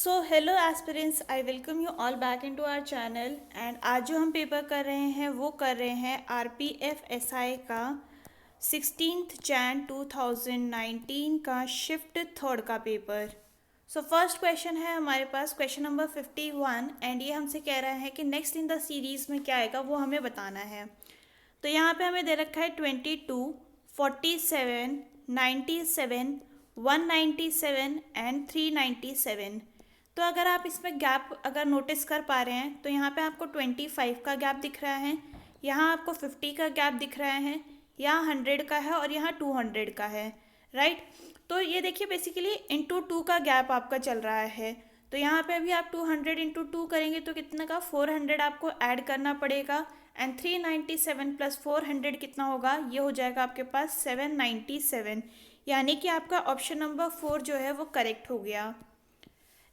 So hello aspirants, I welcome you all back into our channel. And आज जो हम paper कर रहे हैं वो कर रहे हैं आरपीएफ एसआई का 16 Jan 2019 का शिफ्ट थर्ड का पेपर। सो फर्स्ट क्वेश्चन है हमारे पास क्वेश्चन नंबर 51 एंड ये हमसे कह रहा है कि नेक्स्ट इन द सीरीज़ में क्या आएगा वो हमें बताना है। तो यहाँ पे हमें दे रखा है 22, 47, 97, 197 एंड 397। तो अगर आप इसमें गैप अगर नोटिस कर पा रहे हैं तो यहाँ पे आपको 25 का गैप दिख रहा है, यहाँ आपको 50 का गैप दिख रहा है, यहाँ 100 का है और यहाँ 200 का है, राइट। तो ये देखिए बेसिकली इंटू 2 का गैप आपका चल रहा है। तो यहाँ पे अभी आप 200 इंटू 2 करेंगे तो कितना का 400 आपको ऐड करना पड़ेगा। एंड 397 प्लस 400 कितना होगा, ये हो जाएगा आपके पास 797, यानी कि आपका ऑप्शन नंबर 4 जो है वो करेक्ट हो गया।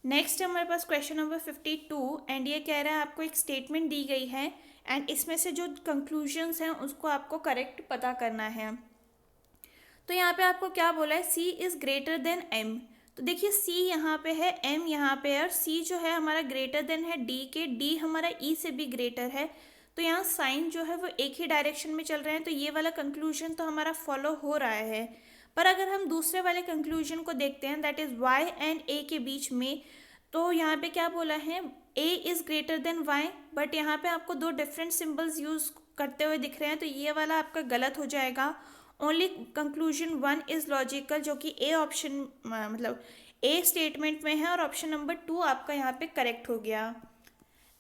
नेक्स्ट हमारे पास क्वेश्चन नंबर 52 एंड ये कह रहा है आपको एक स्टेटमेंट दी गई है एंड इसमें से जो कंक्लूजन्स हैं उसको आपको करेक्ट पता करना है। तो यहाँ पे आपको क्या बोला है, सी इज़ ग्रेटर देन एम। तो देखिए सी यहाँ पे है, एम यहाँ पे है और सी जो है हमारा ग्रेटर देन है डी के, डी हमारा ई से भी ग्रेटर है। तो यहाँ साइन जो है वो एक ही डायरेक्शन में चल रहे हैं, तो ये वाला कंक्लूजन तो हमारा फॉलो हो रहा है। पर अगर हम दूसरे वाले कंक्लूजन को देखते हैं that is Y and A के बीच में, तो यहाँ पे क्या बोला है, A is greater than Y, but यहाँ पे आपको दो डिफरेंट सिंबल्स यूज़ करते हुए दिख रहे हैं, तो ये वाला आपका गलत हो जाएगा। ओनली कंक्लूजन 1 इज़ लॉजिकल, जो कि ए ऑप्शन मतलब ए स्टेटमेंट में है और ऑप्शन नंबर 2 आपका यहाँ पे करेक्ट हो गया।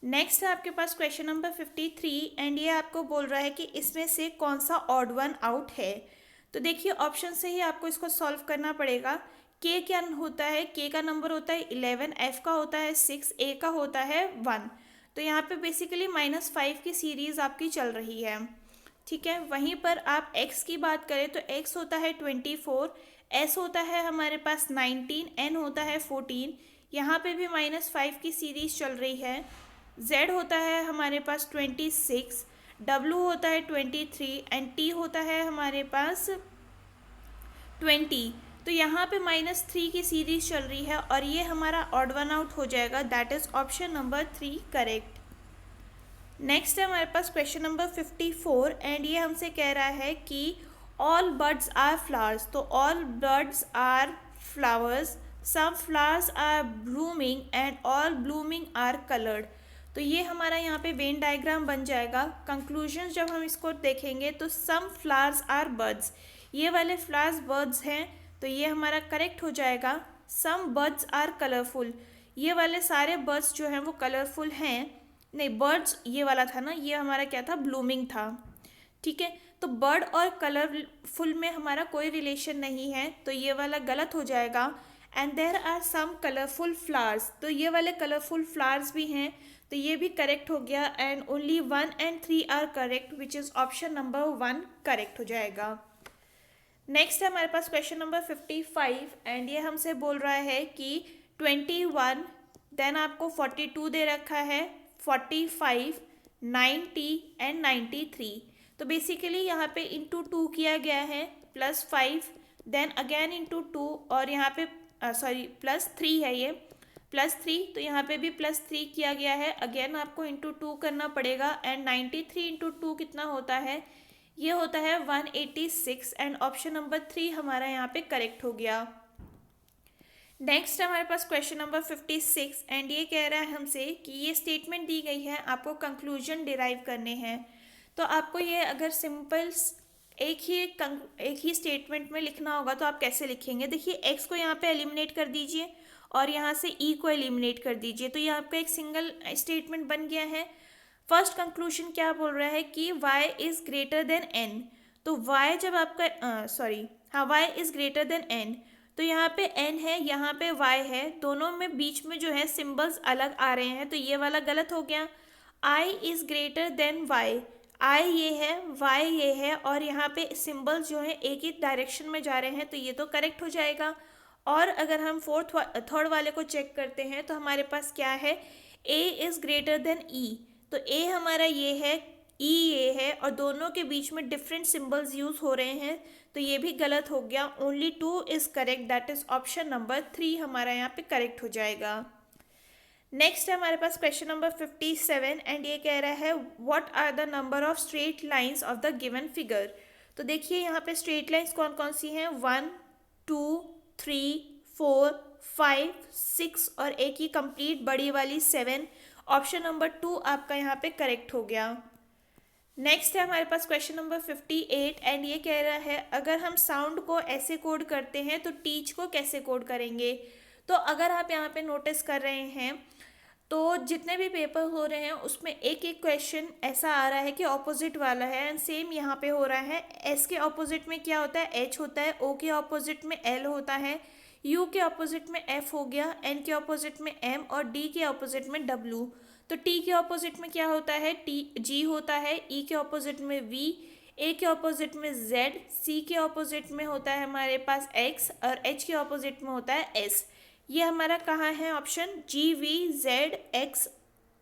नेक्स्ट है आपके पास क्वेश्चन नंबर 53 एंड ये आपको बोल रहा है कि इसमें से कौन सा ऑड वन आउट है। तो देखिए ऑप्शन से ही आपको इसको सॉल्व करना पड़ेगा। के क्या होता है, के का नंबर होता है 11, एफ का होता है 6, ए का होता है 1। तो यहाँ पे बेसिकली -5 की सीरीज़ आपकी चल रही है, ठीक है। वहीं पर आप x की बात करें तो x होता है 24, s होता है हमारे पास 19, n होता है 14। यहाँ पे भी -5 की सीरीज़ चल रही है। z होता है हमारे पास 26, w होता है 23 एंड t होता है हमारे पास 20। तो यहाँ पे -3 की सीरीज चल रही है और ये हमारा ऑड वन आउट हो जाएगा, that is option number 3 correct. Next है हमारे पास क्वेश्चन नंबर 54 एंड ये हमसे कह रहा है कि ऑल बर्ड्स आर फ्लावर्स। तो all birds are flowers, some flowers are blooming and all blooming are coloured. तो ये हमारा यहाँ पे वेन डायग्राम बन जाएगा। कंक्लूजन जब हम इसको देखेंगे तो सम फ्लावर्स आर बर्ड्स, ये वाले फ्लावर्स बर्ड्स हैं, तो ये हमारा करेक्ट हो जाएगा। सम बर्ड्स आर कलरफुल, ये वाले सारे बर्ड्स जो हैं वो कलरफुल हैं। नहीं, बर्ड्स ये वाला था ना, ये हमारा क्या था, ब्लूमिंग था, ठीक है। तो बर्ड और कलरफुल में हमारा कोई रिलेशन नहीं है, तो ये वाला गलत हो जाएगा। And there are some colourful flowers, तो ये वाले कलरफुल फ्लावर्स भी हैं, तो ये भी करेक्ट हो गया। And only 1 and 3 are correct, which is option number 1 correct हो जाएगा। नेक्स्ट है हमारे पास क्वेश्चन नंबर 55 एंड ये हमसे बोल रहा है कि 21, देन आपको 42 दे रखा है, 45, 90 एंड 93। तो बेसिकली यहाँ पे इंटू 2 किया गया है, +5 देन अगेन इंटू 2 और यहाँ पे +3 है, ये +3, तो यहाँ पे भी +3 किया गया है, अगेन आपको इंटू 2 करना पड़ेगा। एंड 93 इंटू 2 कितना होता है, ये होता है 186 एंड ऑप्शन नंबर 3 हमारा यहाँ पे करेक्ट हो गया। नेक्स्ट हमारे पास क्वेश्चन नंबर 56 एंड ये कह रहा है हमसे कि ये स्टेटमेंट दी गई है, आपको कंक्लूजन डिराइव करने हैं। तो आपको ये अगर सिंपल एक ही स्टेटमेंट में लिखना होगा तो आप कैसे लिखेंगे। देखिए x को यहाँ पे एलिमिनेट कर दीजिए और यहाँ से e को एलिमिनेट कर दीजिए, तो ये आपका एक सिंगल स्टेटमेंट बन गया है। फर्स्ट कंक्लूजन क्या बोल रहा है कि y is greater then n। तो y जब आपका y is greater then n, तो यहाँ पे n है, यहाँ पे y है, दोनों में बीच में जो है सिंबल्स अलग आ रहे हैं, तो ये वाला गलत हो गया। i is greater then y, i ये है, y ये है और यहाँ पे सिंबल्स जो है एक ही डायरेक्शन में जा रहे हैं, तो ये तो करेक्ट हो जाएगा। और अगर हम थर्ड वाले को चेक करते हैं तो हमारे पास क्या है, a is greater then e। तो a हमारा ये है, e ये है और दोनों के बीच में डिफरेंट सिंबल्स यूज़ हो रहे हैं, तो ये भी गलत हो गया। Only 2 is correct, that is option number 3 हमारा यहाँ पे करेक्ट हो जाएगा। नेक्स्ट है हमारे पास क्वेश्चन नंबर 57 एंड ये कह रहा है what are the number of straight lines of the given figure. तो देखिए यहाँ पे स्ट्रेट लाइंस कौन कौन सी हैं, 1 2 3 4 5 6 और एक ही कंप्लीट बड़ी वाली 7। ऑप्शन नंबर 2 आपका यहाँ पे करेक्ट हो गया। नेक्स्ट है हमारे पास क्वेश्चन नंबर 58 एंड ये कह रहा है अगर हम साउंड को ऐसे कोड करते हैं तो टीच को कैसे कोड करेंगे। तो अगर आप यहाँ पे नोटिस कर रहे हैं तो जितने भी पेपर हो रहे हैं उसमें एक एक क्वेश्चन ऐसा आ रहा है कि ऑपोजिट वाला है एंड सेम यहाँ पे हो रहा है। एस के ऑपोजिट में क्या होता है, एच होता है, ओ के ऑपोजिट में एल होता है, यू के ऑपोजिट में एफ हो गया, एन के ऑपोजिट में एम और डी के ऑपोजिट में डब्ल्यू। तो टी के ऑपोजिट में क्या होता है, टी जी होता है, ई के ऑपोजिट में वी, ए के ऑपोजिट में जेड, सी के ऑपोजिट में होता है हमारे पास एक्स और एच के ऑपोजिट में होता है एस। ये हमारा कहाँ है option, G V Z X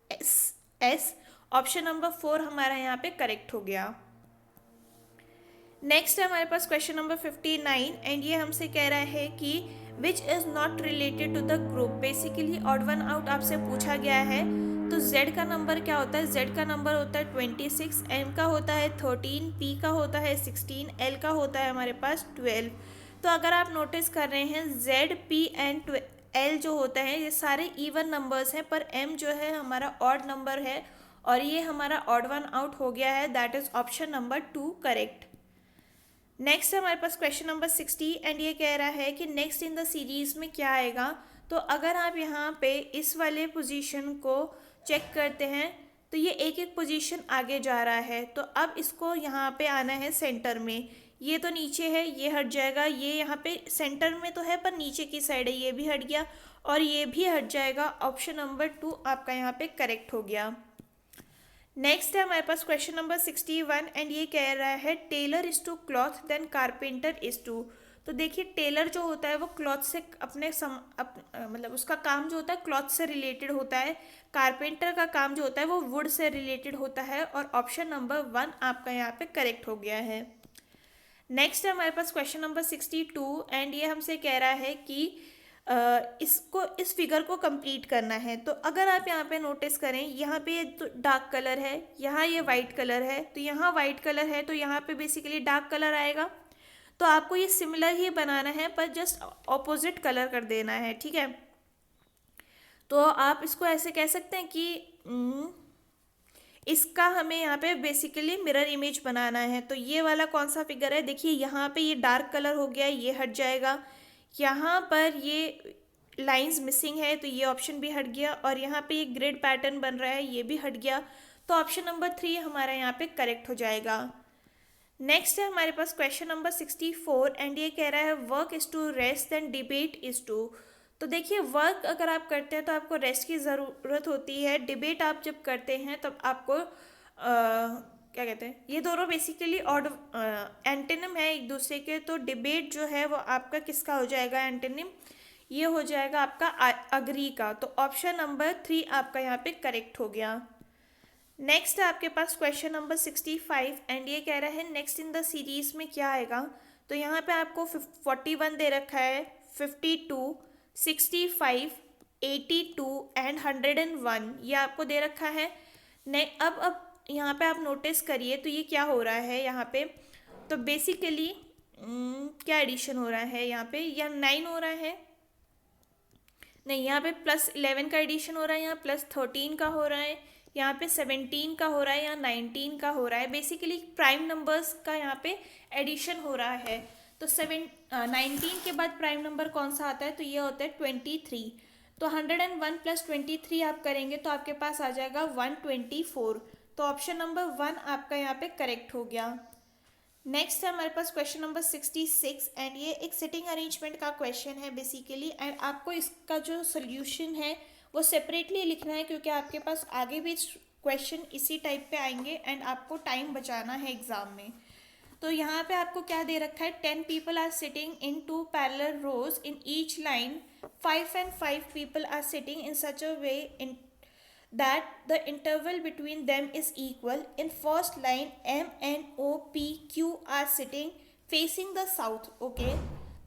S S. Option number 4 हमारा यहाँ पे करेक्ट हो गया। नेक्स्ट है हमारे पास क्वेश्चन नंबर 59 एंड ये हमसे कह रहा है कि which is not related to the group. Basically odd one out आपसे पूछा गया है। तो Z का नंबर क्या होता है, Z का नंबर होता है 26, M का होता है 13, P का होता है 16, L का होता है हमारे पास 12। तो अगर आप नोटिस कर रहे हैं Z, P एंड L जो होता है ये सारे इवन नंबर्स हैं, पर M जो है हमारा ऑड नंबर है और ये हमारा ऑड वन आउट हो गया है। That is option number 2 correct. Next है हमारे पास क्वेश्चन नंबर 60 एंड ये कह रहा है कि नेक्स्ट इन द सीरीज में क्या आएगा। तो अगर आप यहाँ पे इस वाले पोजीशन को चेक करते हैं तो ये एक एक पोजीशन आगे जा रहा है। तो अब इसको यहाँ पे आना है सेंटर में। ये तो नीचे है, ये हट जाएगा, ये यहाँ पे सेंटर में तो है पर नीचे की साइड है, ये भी हट गया और ये भी हट जाएगा। ऑप्शन नंबर 2 आपका यहाँ पे करेक्ट हो गया। नेक्स्ट है हमारे पास क्वेश्चन नंबर 61 एंड ये कह रहा है tailor is to cloth then carpenter is to. तो देखिए टेलर जो होता है वो क्लॉथ से मतलब उसका काम जो होता है क्लॉथ से रिलेटेड होता है। कारपेंटर का काम जो होता है वो वुड से रिलेटेड होता है और ऑप्शन नंबर 1 आपका यहाँ पे करेक्ट हो गया है। नेक्स्ट है हमारे पास क्वेश्चन नंबर 62 एंड ये हमसे कह रहा है कि इस फिगर को कंप्लीट करना है। तो अगर आप यहाँ पे नोटिस करें, यहाँ पे ये तो डार्क कलर है, यहाँ ये वाइट कलर है, तो यहाँ वाइट कलर है तो यहाँ पे बेसिकली डार्क कलर आएगा। तो आपको ये सिमिलर ही बनाना है पर जस्ट ऑपोजिट कलर कर देना है, ठीक है। तो आप इसको ऐसे कह सकते हैं कि इसका हमें यहाँ पे बेसिकली मिरर इमेज बनाना है। तो ये वाला कौन सा फिगर है, देखिए यहाँ पे ये डार्क कलर हो गया, ये हट जाएगा। यहाँ पर ये लाइंस मिसिंग है तो ये ऑप्शन भी हट गया और यहाँ पे ये ग्रिड पैटर्न बन रहा है, ये भी हट गया। तो ऑप्शन नंबर 3 हमारा यहाँ पे करेक्ट हो जाएगा। नेक्स्ट है हमारे पास क्वेश्चन नंबर 64 एंड ये कह रहा है work is to rest then debate is to. तो देखिए वर्क अगर आप करते हैं तो आपको रेस्ट की ज़रूरत होती है, डिबेट आप जब करते हैं तब आपको क्या कहते हैं, ये दोनों बेसिकली ऑड एंटोनिम है एक दूसरे के। तो डिबेट जो है वो आपका किसका हो जाएगा एंटोनिम, ये हो जाएगा आपका अग्री का। तो ऑप्शन नंबर 3 आपका यहाँ पे करेक्ट हो गया। नेक्स्ट है आपके पास क्वेश्चन नंबर 65 एंड ये कह रहा है नेक्स्ट इन द सीरीज में क्या आएगा। तो यहाँ पे आपको 41 दे रखा है, 52, 65, 82 एंड 101 ये आपको दे रखा है। अब यहाँ पे आप नोटिस करिए तो ये क्या हो रहा है यहाँ पे। तो बेसिकली क्या एडिशन हो रहा है यहाँ पे, या 9 हो रहा है, नहीं यहाँ पे +11 का एडिशन हो रहा है, यहाँ +13 का हो रहा है, यहाँ पे 17 का हो रहा है या 19 का हो रहा है। बेसिकली प्राइम नंबर्स का यहाँ पे एडिशन हो रहा है। तो 19 के बाद प्राइम नंबर कौन सा आता है, तो ये होता है 23। तो 101 + 23 आप करेंगे तो आपके पास आ जाएगा 124। तो ऑप्शन नंबर 1 आपका यहाँ पे करेक्ट हो गया। नेक्स्ट है हमारे पास क्वेश्चन नंबर 66 एंड ये एक सिटिंग अरेंजमेंट का क्वेश्चन है बेसिकली, एंड आपको इसका जो सोल्यूशन है वो सेपरेटली लिखना है क्योंकि आपके पास आगे भी क्वेश्चन इसी टाइप पे आएंगे एंड आपको टाइम बचाना है एग्जाम में। तो यहाँ पे आपको क्या दे रखा है, 10 people are sitting in 2 parallel rows in each line, 5 and 5 people are sitting in such a way that the interval between them is equal. In first line M, N, O, P, Q are sitting facing the south. Okay,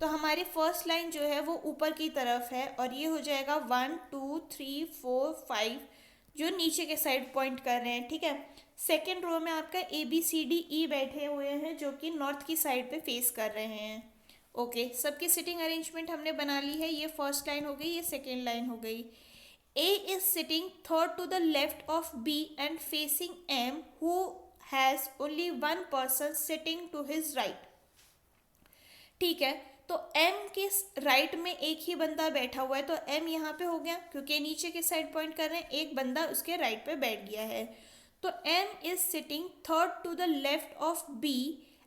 तो हमारी first line जो है वो ऊपर की तरफ है और ये हो जाएगा 1 2 3 4 5 जो नीचे के साइड पॉइंट कर रहे हैं, ठीक है। सेकेंड रो में आपका ABCDE बैठे हुए हैं जो कि नॉर्थ की साइड पे फेस कर रहे हैं। ओके, सबकी सिटिंग अरेंजमेंट हमने बना ली है। ये फर्स्ट लाइन हो गई, ये सेकेंड लाइन हो गई। A is sitting third to the left of B and facing M, who has only one person sitting to his right. ठीक है, तो M के राइट में एक ही बंदा बैठा हुआ है, तो M यहाँ पे हो गया क्योंकि नीचे के साइड पॉइंट कर रहे हैं, एक बंदा उसके राइट पे बैठ गया है। तो M is sitting third to the left of B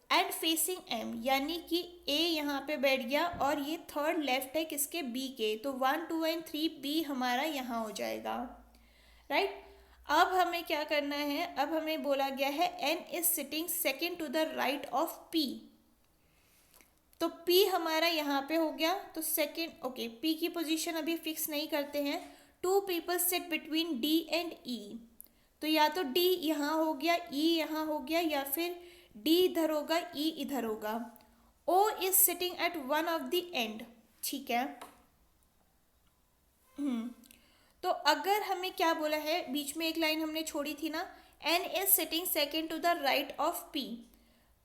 and facing M, यानी कि A यहाँ पे बैठ गया और ये थर्ड लेफ्ट है किसके, B के। तो 1 2 एंड 3 B हमारा यहाँ हो जाएगा, राइट। अब हमें क्या करना है, अब हमें बोला गया है N is sitting second to the right of P, तो P हमारा यहाँ पे हो गया। तो सेकेंड, ओके, P की पोजीशन अभी फिक्स नहीं करते हैं। 2 people sit between D and E, तो या तो D यहाँ हो गया, E यहाँ हो गया, या फिर D इधर होगा, E इधर होगा। O is sitting at one of the end, ठीक है। तो अगर हमें क्या बोला है, बीच में एक लाइन हमने छोड़ी थी ना, N is sitting second to the right of P,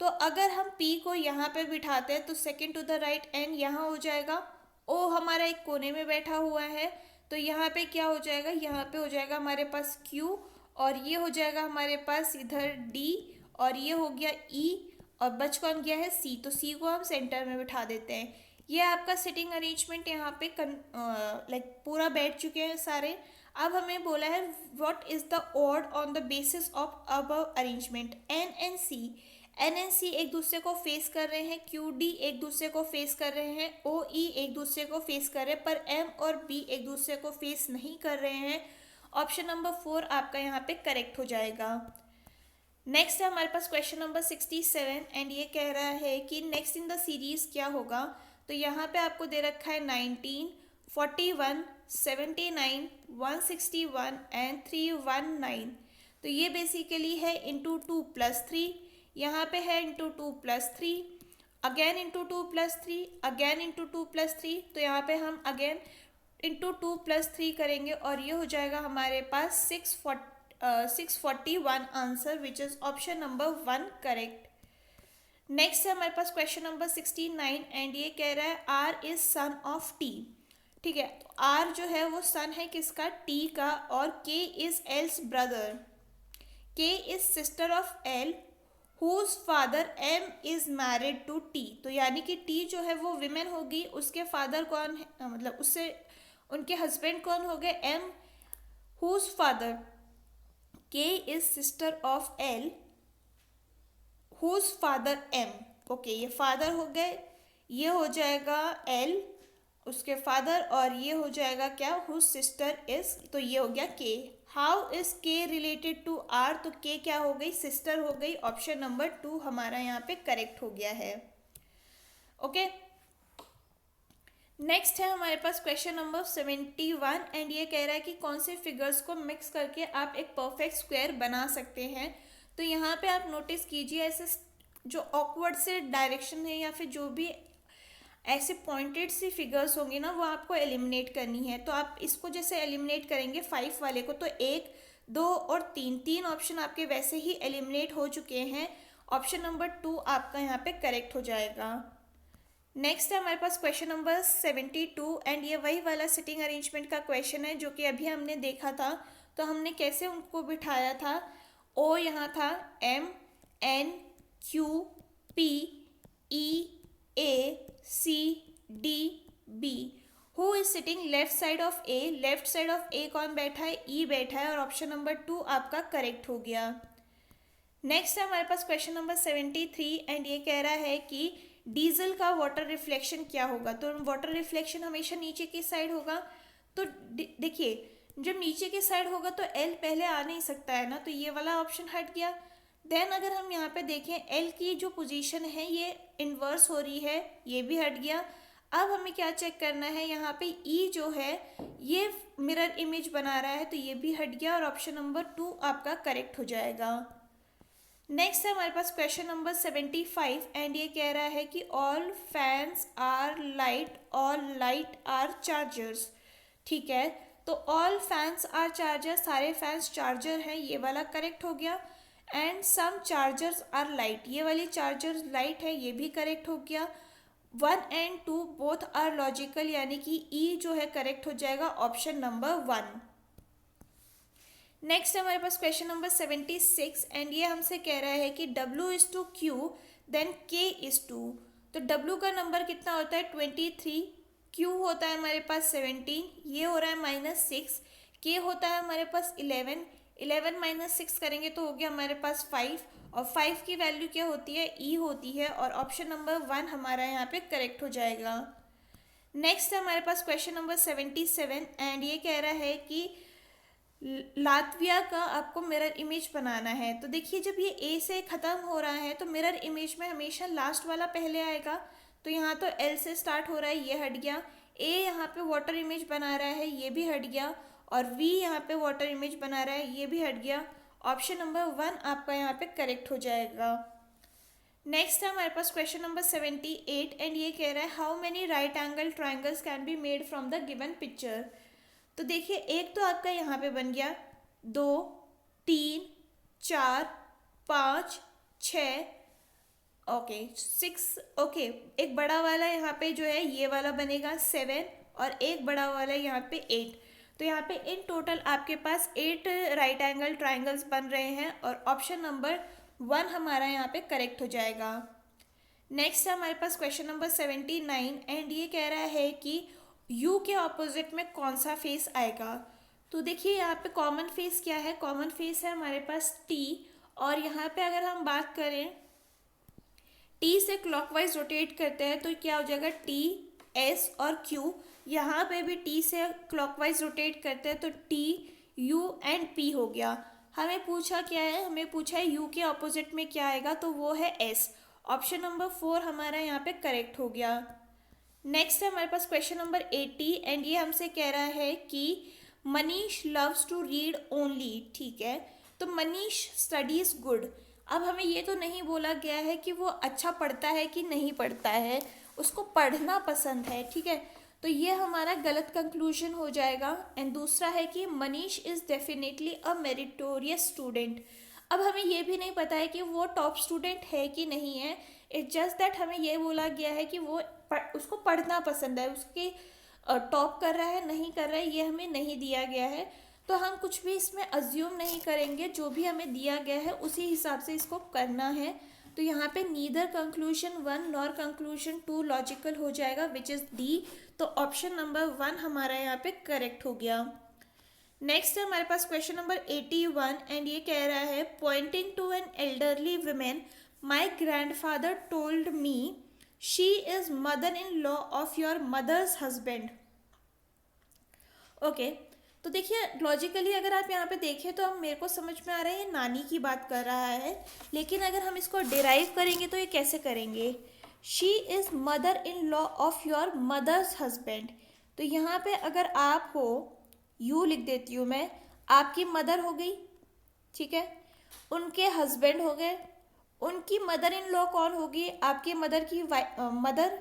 तो अगर हम P को यहाँ पे बिठाते हैं तो second to the right N यहाँ हो जाएगा। O हमारा एक कोने में बैठा हुआ है, तो यहाँ पे क्या हो जाएगा, यहाँ पे हो जाएगा हमारे पास Q, और ये हो जाएगा हमारे पास इधर D, और ये हो गया E, और बच कौन गया है C, तो C को हम सेंटर में बिठा देते हैं। ये आपका सिटिंग अरेंजमेंट यहाँ पे लाइक पूरा बैठ चुके हैं सारे। अब हमें बोला है what is the odd on the basis of above arrangement. N and C एक दूसरे को फेस कर रहे हैं, QD एक दूसरे को फेस कर रहे हैं, OE एक दूसरे को फेस कर रहे हैं, पर M और B एक दूसरे को फेस नहीं कर रहे हैं। ऑप्शन नंबर 4 आपका यहाँ पे करेक्ट हो जाएगा। नेक्स्ट है हमारे पास क्वेश्चन नंबर 67 एंड ये कह रहा है कि नेक्स्ट इन द सीरीज क्या होगा। तो यहाँ पे आपको दे रखा है 19, 41, 79, 161 एंड 319। तो ये बेसिकली है इंटू 2 + 3, यहाँ पे है into 2 + 3, again into 2 + 3, again into 2 + 3, तो यहाँ पे हम अगेन इंटू 2 + 3 करेंगे और ये हो जाएगा हमारे पास 641 answer, which is option number 1 correct. Next है हमारे पास क्वेश्चन नंबर 69 एंड ये कह रहा है R is son of T, ठीक है। तो R जो है वो सन है किसका, T का, और K is L's brother, K is sister of L, whose father M is married to T। तो यानी कि T जो है वो विमेन होगी, उसके फादर कौन है, मतलब उससे उनके हस्बैंड कौन हो गए, M, whose father K is sister of L, whose father M। Okay, ये फादर हो गए, ये हो जाएगा L उसके फादर, और ये हो जाएगा क्या, whose sister is, तो ये हो गया K। How is K related to R, तो K क्या हो गई, सिस्टर हो गई। ऑप्शन नंबर 2 हमारा यहाँ पे करेक्ट हो गया है। ओके, नेक्स्ट है हमारे पास क्वेश्चन नंबर 71 एंड ये कह रहा है कि कौन से फिगर्स को मिक्स करके आप एक परफेक्ट स्क्वायर बना सकते हैं। तो यहाँ पे आप नोटिस कीजिए, ऐसे जो ऑकवर्ड से डायरेक्शन है या फिर जो भी ऐसे पॉइंटेड सी फिगर्स होंगी ना, वो आपको एलिमिनेट करनी है। तो आप इसको जैसे एलिमिनेट करेंगे 5 वाले को, तो 1, 2 और 3 ऑप्शन आपके वैसे ही एलिमिनेट हो चुके हैं। ऑप्शन नंबर 2 आपका यहाँ पे करेक्ट हो जाएगा। नेक्स्ट है हमारे पास क्वेश्चन नंबर 72 एंड ये वही वाला सिटिंग अरेंजमेंट का क्वेश्चन है जो कि अभी हमने देखा था। तो हमने कैसे उनको बिठाया था, O यहाँ था, M, N, Q, P, E, A, C, D, B। Who is sitting left side of A, left side of A कौन बैठा है, E बैठा है, और ऑप्शन नंबर 2 आपका करेक्ट हो गया। नेक्स्ट है हमारे पास क्वेश्चन नंबर 73 एंड ये कह रहा है कि डीजल का वाटर रिफ्लेक्शन क्या होगा। तो वाटर रिफ्लेक्शन हमेशा नीचे की साइड होगा। तो देखिए, जब नीचे की साइड होगा तो L पहले आ नहीं सकता है ना, तो ये वाला ऑप्शन हट गया। देन अगर हम यहाँ पे देखें, L की जो पोजीशन है ये इन्वर्स हो रही है, ये भी हट गया। अब हमें क्या चेक करना है, यहाँ पे E जो है ये मिरर इमेज बना रहा है, तो ये भी हट गया और ऑप्शन नंबर 2 आपका करेक्ट हो जाएगा। नेक्स्ट है हमारे पास क्वेश्चन नंबर 75 एंड ये कह रहा है कि all fans are light, all light are chargers. ठीक है, तो ऑल फैंस आर चार्जर, सारे फैंस चार्जर हैं, ये वाला करेक्ट हो गया। And some chargers are light, ये वाली चार्जर लाइट है, ये भी करेक्ट हो गया। 1 and 2 बोथ आर लॉजिकल, यानी कि ई जो है करेक्ट हो जाएगा ऑप्शन नंबर 1। नेक्स्ट हमारे पास क्वेश्चन नंबर 76 एंड ये हमसे कह रहा है कि W is to Q then K is to. तो W का नंबर कितना होता है 23, Q होता है हमारे पास 17, ये हो रहा है -6, K होता है हमारे पास 11, 11 -6 करेंगे तो हो गया हमारे पास 5, और 5 की वैल्यू क्या होती है, E होती है, और ऑप्शन नंबर 1 हमारा यहाँ पे करेक्ट हो जाएगा। नेक्स्ट है हमारे पास क्वेश्चन नंबर 77 एंड ये कह रहा है कि लातविया का आपको मिरर इमेज बनाना है। तो देखिए जब ये ए से ख़त्म हो रहा है तो मिरर इमेज में हमेशा लास्ट वाला पहले आएगा। तो यहाँ तो एल से स्टार्ट हो रहा है, ये हट गया। ए यहाँ पे वाटर इमेज बना रहा है, ये भी हट गया। और वी यहाँ पे वाटर इमेज बना रहा है, ये भी हट गया। ऑप्शन नंबर 1 आपका यहाँ पे करेक्ट हो जाएगा। नेक्स्ट है हमारे पास क्वेश्चन नंबर 78 एंड ये कह रहा है how many right angle triangles can be made from the given picture. तो देखिए एक तो आपका यहाँ पे बन गया 2, 3, 4, 5, 6, ओके 6, ओके एक बड़ा वाला यहाँ पे जो है ये वाला बनेगा 7, और एक बड़ा वाला यहाँ पे 8। तो यहाँ पे इन टोटल आपके पास 8 राइट एंगल ट्राइंगल्स बन रहे हैं, और ऑप्शन नंबर 1 हमारा यहाँ पे करेक्ट हो जाएगा। नेक्स्ट है हमारे पास क्वेश्चन नंबर 79 एंड ये कह रहा है कि U के ऑपोजिट में कौन सा फेस आएगा। तो देखिए यहाँ पे कॉमन फेस क्या है, कॉमन फेस है हमारे पास T, और यहाँ पे अगर हम बात करें T से क्लॉकवाइज रोटेट करते हैं तो क्या हो जाएगा T, S और Q। यहाँ पे भी T से क्लॉकवाइज रोटेट करते हैं तो T, U एंड P हो गया। हमें पूछा क्या है, हमें पूछा है U के ऑपोजिट में क्या आएगा, तो वो है S। ऑप्शन नंबर 4 हमारा यहाँ पे करेक्ट हो गया। नेक्स्ट है हमारे पास क्वेश्चन नंबर 80 एंड ये हमसे कह रहा है कि Manish loves to read only. ठीक है, तो मनीष स्टडीज गुड। अब हमें ये तो नहीं बोला गया है कि वो अच्छा पढ़ता है कि नहीं पढ़ता है, उसको पढ़ना पसंद है। ठीक है, तो ये हमारा गलत कंक्लूजन हो जाएगा। एंड दूसरा है कि Manish is definitely a meritorious student. अब हमें ये भी नहीं पता है कि वो टॉप स्टूडेंट है कि नहीं है, इट्स जस्ट दैट हमें ये बोला गया है कि वो उसको पढ़ना पसंद है। उसके टॉप कर रहा है नहीं कर रहा है ये हमें नहीं दिया गया है, तो हम कुछ भी इसमें अज्यूम नहीं करेंगे, जो भी हमें दिया गया है उसी हिसाब से इसको करना है। तो यहाँ पे neither conclusion 1 nor conclusion 2 logical हो जाएगा, विच इज़ डी। तो ऑप्शन नंबर 1 हमारा यहाँ पे करेक्ट हो गया। नेक्स्ट है हमारे पास क्वेश्चन नंबर 81 एंड ये कह रहा है pointing to an elderly women my grandfather told me she is mother in law of your mother's husband. Okay, तो देखिए लॉजिकली अगर आप यहाँ पे देखें तो हम मेरे को समझ में आ रहा है ये नानी की बात कर रहा है, लेकिन अगर हम इसको डिराइव करेंगे तो ये कैसे करेंगे, she is mother in law of your mother's husband. तो यहाँ पे अगर आप हो, यू लिख देती हूँ मैं, आपकी मदर हो गई, ठीक है, उनके हस्बैंड हो गए, उनकी मदर इन लॉ कौन होगी, आपके मदर की मदर,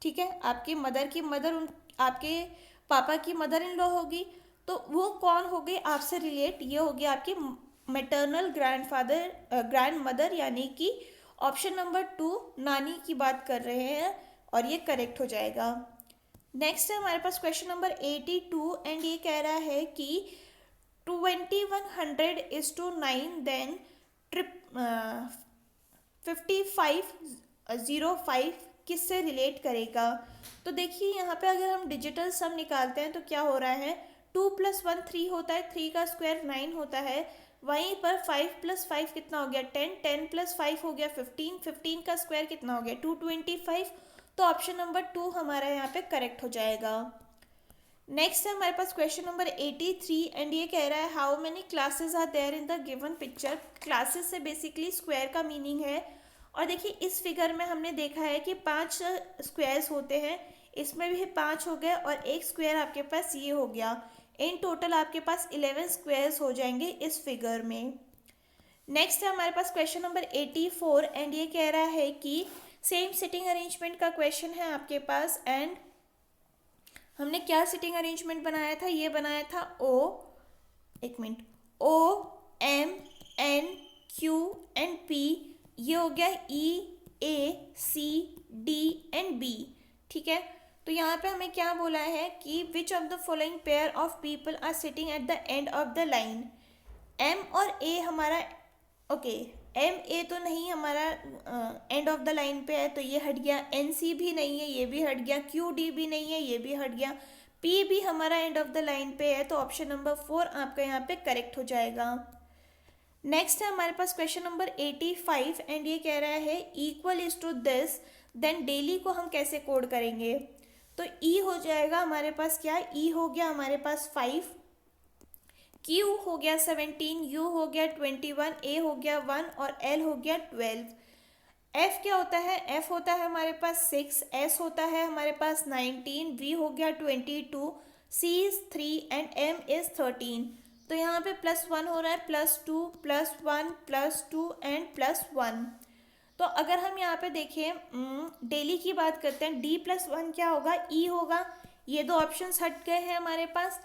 ठीक है, आपके मदर की मदर उन आपके पापा की मदर इन लॉ होगी। तो वो कौन हो गई आपसे रिलेट, ये होगी आपकी मैटरनल ग्रैंडफादर ग्रैंड मदर, यानी कि ऑप्शन नंबर 2 नानी की बात कर रहे हैं, और ये करेक्ट हो जाएगा। नेक्स्ट है हमारे पास क्वेश्चन नंबर 82 एंड ये कह रहा है कि 2100 इज टू 9 देन 5505 किससे रिलेट करेगा। तो देखिए यहाँ पे अगर हम डिजिटल सम निकालते हैं तो क्या हो रहा है, 2 + 1 3 होता है, 3 का स्क्वायर 9 होता है, वहीं पर 5 + 5 कितना हो गया 10, 10 + 5 हो गया 15, 15 का स्क्वायर कितना हो गया 225। तो ऑप्शन नंबर 2 हमारा यहाँ पे करेक्ट हो जाएगा। नेक्स्ट है हमारे पास क्वेश्चन नंबर 83 एंड ये कह रहा है how many classes are there in the given picture. Classes से बेसिकली स्क्वायर का मीनिंग है, और देखिए इस फिगर में हमने देखा है कि 5 स्क्वायर्स होते हैं, इसमें भी 5 हो गए और एक स्क्वायर आपके पास ये हो गया। इन टोटल आपके पास 11 स्क्वायर्स हो जाएंगे इस फिगर में। नेक्स्ट है हमारे पास क्वेश्चन नंबर 84 एंड ये कह रहा है कि सेम सिटिंग अरेंजमेंट का क्वेश्चन है आपके पास एंड हमने क्या सिटिंग अरेंजमेंट बनाया था, ये बनाया था O, M, N, Q and P, ये हो गया E, A, C, D and B, ठीक है। तो यहाँ पे हमें क्या बोला है कि which of the following pair of people are sitting at the end of the line. M और A हमारा एम ए तो नहीं हमारा एंड ऑफ द लाइन पे है, तो ये हट गया। एन सी भी नहीं है, ये भी हट गया। क्यू डी भी नहीं है, ये भी हट गया। पी भी हमारा एंड ऑफ द लाइन पे है, तो ऑप्शन नंबर 4 आपका यहाँ पे करेक्ट हो जाएगा। नेक्स्ट है हमारे पास क्वेश्चन नंबर 85 एंड ये कह रहा है equal is to this, then डेली को हम कैसे कोड करेंगे। तो ई हो जाएगा हमारे पास क्या, ई हो गया हमारे पास 5, Q हो गया 17, U हो गया 21, A हो गया 1 और L हो गया 12। F क्या होता है, F होता है हमारे पास 6, S होता है हमारे पास 19, V हो गया 22, C is 3 and M is 13। तो यहाँ पे +1 हो रहा है, +2, +1, +2 एंड +1। तो अगर हम यहाँ पे देखें डेली की बात करते हैं, D+1 क्या होगा, E होगा। ये दो ऑप्शंस हट गए हैं हमारे पास।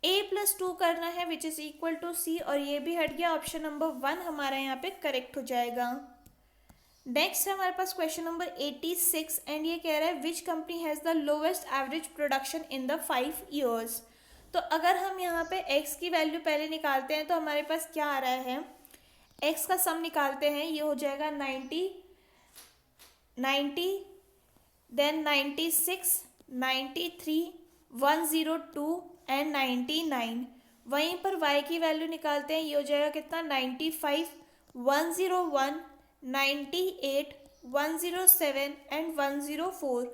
A+2 करना है which is equal to C, और ये भी हट गया। ऑप्शन नंबर 1 हमारा यहाँ पे करेक्ट हो जाएगा। नेक्स्ट है हमारे पास क्वेश्चन नंबर 86 एंड ये कह रहा है which company has the lowest average production in the 5 years. तो अगर हम यहाँ पे x की वैल्यू पहले निकालते हैं तो हमारे पास क्या आ रहा है, x का सम निकालते हैं, ये हो जाएगा 90, देन 96, 93, 102 एंड 99। वहीं पर y की वैल्यू निकालते हैं, ये हो जाएगा कितना, 95, 101, 98, 107 एंड 104।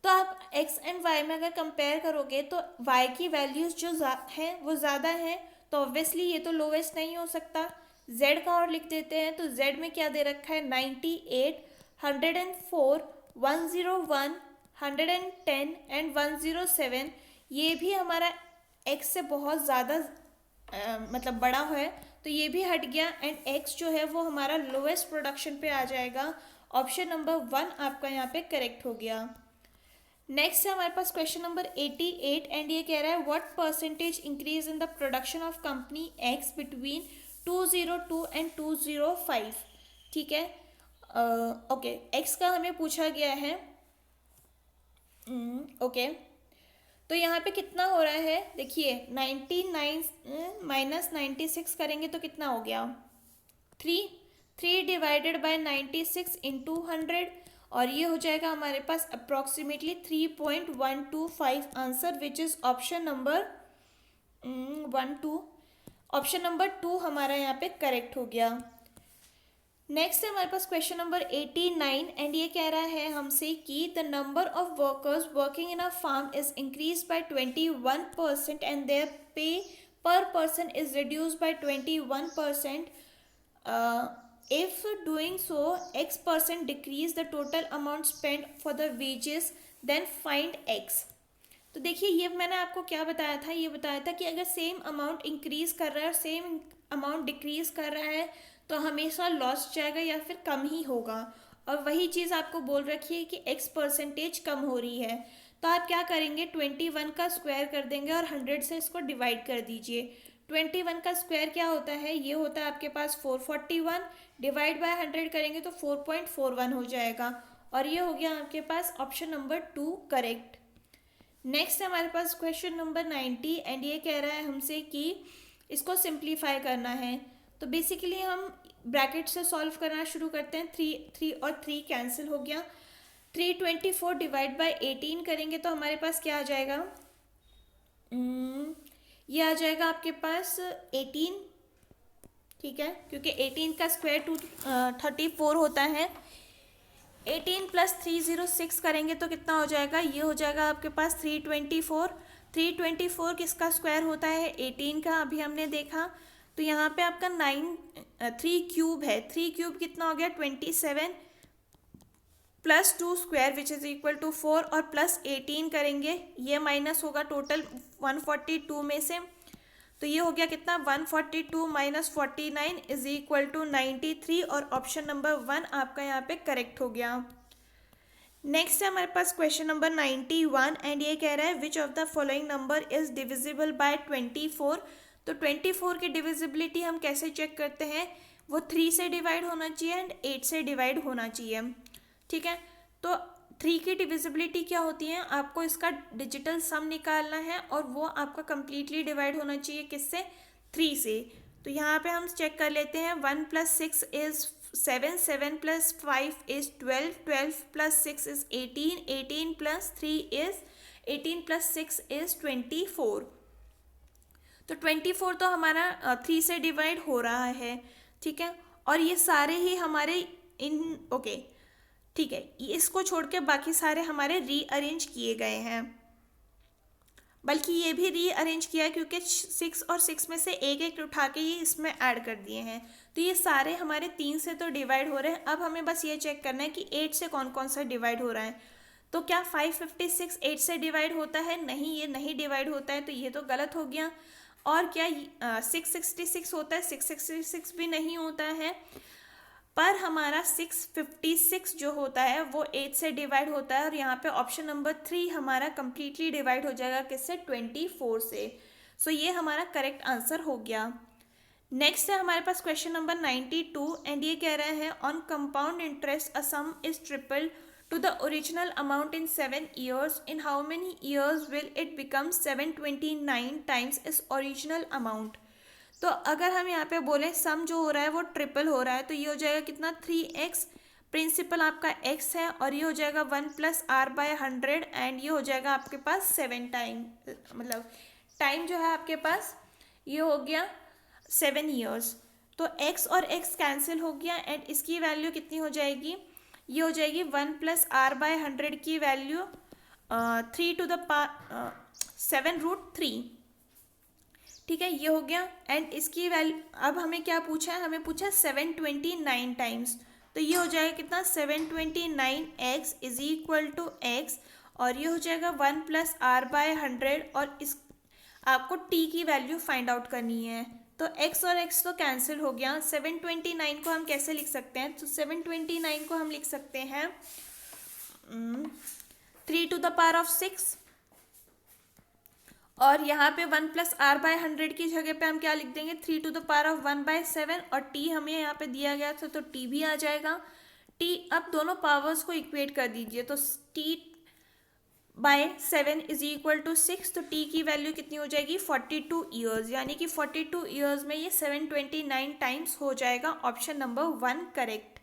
तो आप x एंड y में अगर कंपेयर करोगे तो y की वैल्यूज़ जो हैं वो ज़्यादा हैं, तो ऑब्वियसली ये तो लोवेस्ट नहीं हो सकता। z का और लिख देते हैं, तो z में क्या दे रखा है, 98, 104, 101, 110 एंड 107। ये भी हमारा x से बहुत ज़्यादा मतलब बड़ा है, तो ये भी हट गया एंड x जो है वो हमारा लोएस्ट प्रोडक्शन पे आ जाएगा। ऑप्शन नंबर 1 आपका यहाँ पे करेक्ट हो गया। नेक्स्ट है हमारे पास क्वेश्चन नंबर 88 एंड ये कह रहा है what percentage increase in the production of company x between 202 and 205, ठीक है। x का हमें पूछा गया है। तो यहाँ पे कितना हो रहा है, देखिए 99 माइनस 96 करेंगे तो कितना हो गया, 3 डिवाइडेड बाय 96 इंटू 100, और ये हो जाएगा हमारे पास approximately 3.125 answer which is option number 2 हमारा यहाँ पे करेक्ट हो गया। नेक्स्ट है हमारे पास क्वेश्चन नंबर 89 एंड ये कह रहा है हमसे कि the number of workers working in a farm is increase by 21% and their pay per person is reduce by 21%। If doing so x% decrease the total amount spend for the wages, then find x। तो देखिए ये मैंने आपको क्या बताया था, ये बताया था कि अगर सेम अमाउंट इंक्रीज कर रहा है और सेम अमाउंट डिक्रीज कर रहा है तो हमेशा लॉस जाएगा या फिर कम ही होगा। और वही चीज़ आपको बोल रखी है कि x% कम हो रही है, तो आप क्या करेंगे, 21 का स्क्वायर कर देंगे और 100 से इसको डिवाइड कर दीजिए। 21 का स्क्वायर क्या होता है, ये होता है आपके पास 441, डिवाइड बाय 100 करेंगे तो 4.41 हो जाएगा, और ये हो गया आपके पास ऑप्शन नंबर 2 करेक्ट। नेक्स्ट है हमारे पास क्वेश्चन नंबर 90 एंड ये कह रहा है हमसे कि इसको सिंप्लीफाई करना है। तो बेसिकली हम ब्रैकेट से सॉल्व करना शुरू करते हैं। 3 और 3 कैंसिल हो गया। 324 डिवाइड बाय 18 करेंगे तो हमारे पास क्या आ जाएगा, ये आ जाएगा आपके पास 18, ठीक है, क्योंकि 18 का स्क्वायर 234 होता है। 18 + 306 करेंगे तो कितना हो जाएगा, ये हो जाएगा आपके पास 324। 324 किसका स्क्वायर होता है, 18 का, अभी हमने देखा। तो यहाँ पे आपका 3 क्यूब है, 3 क्यूब कितना हो गया, 27 + 2 square which is equal to 4 और +18 करेंगे, ये माइनस होगा टोटल 142 में से। तो ये हो गया कितना 142 माइनस 49 इज इक्वल टू 93 और ऑप्शन नंबर 1 आपका यहाँ पे करेक्ट हो गया। नेक्स्ट है हमारे पास क्वेश्चन नंबर 91 एंड ये कह रहा है विच of the following number is divisible by 24। तो 24 की डिविजिबिलिटी हम कैसे चेक करते हैं, वो 3 से डिवाइड होना चाहिए एंड 8 से डिवाइड होना चाहिए। ठीक है, तो 3 की डिविजिबिलिटी क्या होती है, आपको इसका डिजिटल सम निकालना है और वो आपका कंप्लीटली डिवाइड होना चाहिए किससे, 3 से। तो यहाँ पे हम चेक कर लेते हैं 1 + 6 is 7, 7 + 5 is 12, 12 + 6 is 18, 18 + 3 is 18 + 6 is 24। तो 24 तो हमारा 3 से डिवाइड हो रहा है। ठीक है, और ये सारे ही हमारे ओके ठीक है, इसको छोड़ के बाकी सारे हमारे रीअरेंज किए गए हैं, बल्कि ये भी रीअरेंज किया है क्योंकि 6 और 6 में से एक एक उठा के ये इसमें ऐड कर दिए हैं। तो ये सारे हमारे 3 से तो डिवाइड हो रहे हैं। अब हमें बस ये चेक करना है कि 8 से कौन कौन सा डिवाइड हो रहा है। तो क्या 556 8 से डिवाइड होता है, नहीं ये नहीं डिवाइड होता है, तो ये तो गलत हो गया। और क्या 666 होता है, 666 भी नहीं होता है। पर हमारा 656 जो होता है वो 8 से डिवाइड होता है और यहाँ पे ऑप्शन नंबर 3 हमारा कंप्लीटली डिवाइड हो जाएगा किससे, 24 से। सो ये हमारा करेक्ट आंसर हो गया। नेक्स्ट है हमारे पास क्वेश्चन नंबर 92 एंड ये कह रहे हैं on compound interest a some is triple to the original amount in 7 years, in how many years will it become 729 times its original amount। तो अगर हम यहाँ पे बोले सम जो हो रहा है वो ट्रिपल हो रहा है, तो ये हो जाएगा कितना 3x, प्रिंसिपल आपका x है, और ये हो जाएगा 1 + r/100 एंड ये हो जाएगा आपके पास 7 टाइम, मतलब टाइम जो है आपके पास ये हो गया 7 ईयर्स। तो x और x कैंसिल हो गया एंड इसकी वैल्यू कितनी हो जाएगी, ये हो जाएगी 1 + r/100 की वैल्यू 7√3। ठीक है, ये हो गया एंड इसकी वैल्यू अब हमें क्या पूछा है, हमें पूछा 729 टाइम्स। तो ये हो जाएगा कितना 729x is equal to x और ये हो जाएगा 1 + r/100 और इस आपको t की वैल्यू फाइंड आउट करनी है। तो x और x तो कैंसिल हो गया। 729 को हम कैसे लिख सकते हैं, तो 729 को हम लिख सकते हैं 3⁻⁶ और यहाँ पे 1 + r/100 की जगह पे हम क्या लिख देंगे 3⁻1/7 और t हमें यहाँ पे दिया गया था तो t भी आ जाएगा। t अब दोनों पावर्स को इक्वेट कर दीजिए, तो t/7 इज इक्वल टू 6, तो t की वैल्यू कितनी हो जाएगी 42 ईयर्स, यानी कि 42 ईयर्स में ये 729 टाइम्स हो जाएगा। Option number 1 correct.